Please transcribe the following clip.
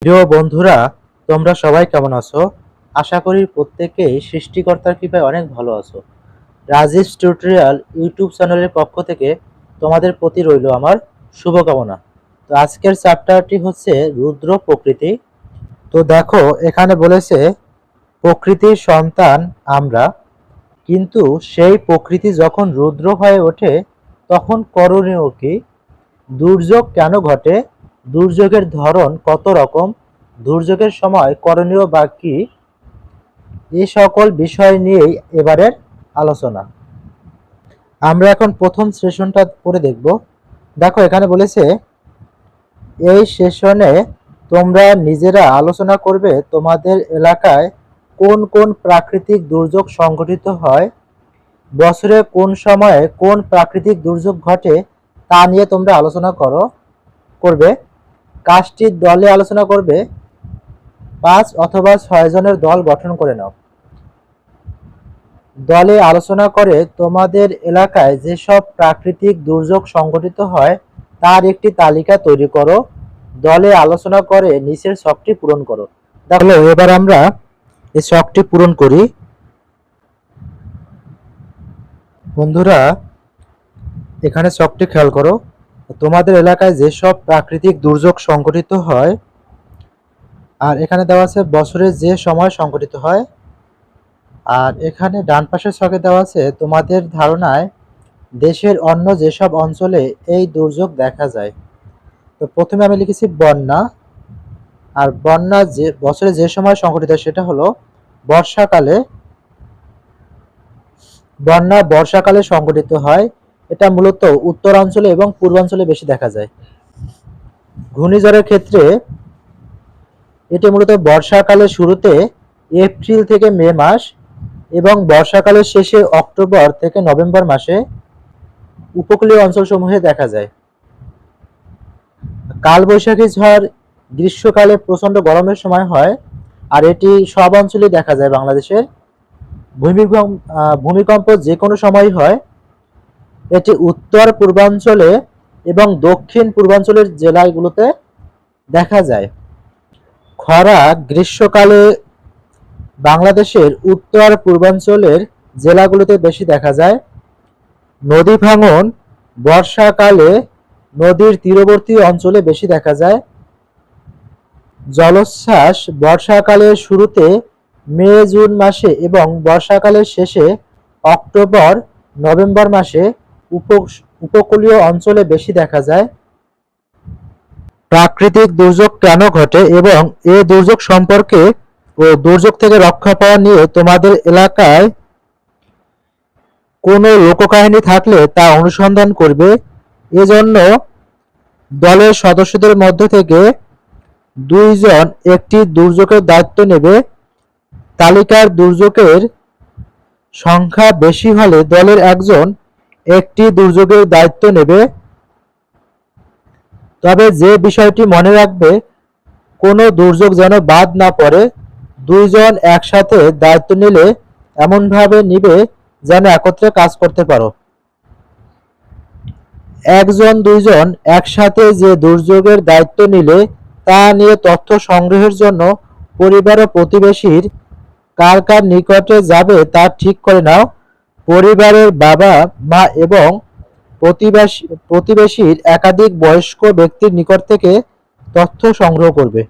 প্রিয় বন্ধুরা, তোমরা সবাই কেমন আছো? আশা করি প্রত্যেকেই সৃষ্টিকর্তার কৃপায় অনেক ভালো আছো। রাজীব টিউটোরিয়াল ইউটিউব চ্যানেলের পক্ষ থেকে তোমাদের প্রতি রইল আমার শুভকামনা। তো আজকের চ্যাপ্টারটি হচ্ছে রুদ্র প্রকৃতি। তো দেখো, এখানে বলেছে প্রকৃতির সন্তান আমরা, কিন্তু সেই প্রকৃতি যখন রুদ্র হয়ে ওঠে তখন করণীয় কি? দুর্যোগ কেন ঘটে? দুর্যোগের ধরন কত রকম? দুর্যোগের সময় করণীয় বা কি? এই সকল বিষয় নিয়েই এবারের আলোচনা। আমরা এখন প্রথম সেশনটা পড়ে দেখব। দেখো, এখানে বলেছে এই সেশনে তোমরা নিজেরা আলোচনা করবে তোমাদের এলাকায় কোন কোন প্রাকৃতিক দুর্যোগ সংঘটিত হয়, বছরে কোন সময়ে কোন প্রাকৃতিক দুর্যোগ ঘটে তা নিয়ে তোমরা আলোচনা করবে। কাজটির দলে আলোচনা করবে। 5 অথবা 6 জনের দল গঠন করে নাও। দলে আলোচনা করে তোমাদের এলাকায় যেসব প্রাকৃতিক দুর্যোগ সংঘটিত হয় তার একটি তালিকা তৈরি করো। দলে আলোচনা করে নিচের ছকটি পূরণ করো। দেখো, এবার আমরা এই ছকটি পূরণ করি। বন্ধুরা, এখানে ছকটি খেয়াল করো। তোমাদের এলাকায় যেসব প্রাকৃতিক দুর্যোগ সংঘটিত হয়, আর এখানে দেওয়া আছে বছরে যে সময় সংঘটিত হয়, আর এখানে ডান পাশের ছকে দেওয়া আছে তোমাদের ধারণায় দেশের অন্য যেসব অঞ্চলে এই দুর্যোগ দেখা যায়। তো প্রথমে আমি লিখেছি বন্যা, আর বন্যা যে বছরে যে সময় সংঘটিত হয় সেটা হলো বর্ষাকালে। বন্যা বর্ষাকালে সংঘটিত হয়। এটা মূলত উত্তরাঞ্চলে এবং পূর্বাঞ্চলে বেশি দেখা যায়। ঘূর্ণিঝড়ের ক্ষেত্রে এটি মূলত বর্ষাকালের শুরুতে এপ্রিল থেকে মে মাস এবং বর্ষাকালের শেষে অক্টোবর থেকে নভেম্বর মাসে উপকূলীয় অঞ্চলসমূহে দেখা যায়। কালবৈশাখী ঝড় গ্রীষ্মকালে প্রচণ্ড গরমের সময় হয়, আর এটি সব অঞ্চলেই দেখা যায় বাংলাদেশের। ভূমিকম্প যে কোনো সময় হয়। এটি উত্তর পূর্বাঞ্চলে এবং দক্ষিণ পূর্বাঞ্চলের জেলাগুলোতে দেখা যায়। খরা গ্রীষ্মকালে বাংলাদেশের উত্তর পূর্বাঞ্চলের জেলাগুলোতে বেশি দেখা যায়। নদী ভাঙন বর্ষাকালে নদীর তীরবর্তী অঞ্চলে বেশি দেখা যায়। জলোচ্ছ্বাস বর্ষাকালের শুরুতে মে জুন মাসে এবং বর্ষাকালের শেষে অক্টোবর নভেম্বর মাসে উপকূলীয় অঞ্চলে বেশি দেখা যায়। প্রাকৃতিক দুর্যোগ কেন ঘটে এবং এই দুর্যোগ সম্পর্কে ও দুর্যোগ থেকে রক্ষা পাওয়া নিয়ে তোমাদের এলাকায় কোনো লোককাহিনী থাকলে তা অনুসন্ধান করবে। এজন্য দলের সদস্যদের মধ্য থেকে 2 জন একটি দুর্যোগের দায়িত্ব নেবে। তালিকার দুর্যোগের সংখ্যা বেশি হলে দলের একজন একটি দুর্যোগের দায়িত্ব নেবে। তবে যে বিষয়টি মনে রাখবে, কোনো দুর্যোগ যেন বাদ না পড়ে। 2 জন একসাথে দায়িত্ব নিলে এমনভাবে নিবে যেন একত্রে কাজ করতে পারো। 1 জন 2 জন একসাথে যে দুর্যোগের দায়িত্ব নিলে তা নিয়ে তথ্য সংগ্রহের জন্য পরিবার ও প্রতিবেশীর কার কার নিকটে যাবে তা ঠিক করে নাও। পরিবারের বাবা মা এবং প্রতিবেশীর একাধিক বয়স্ক ব্যক্তির নিকট থেকে তথ্য সংগ্রহ করবে।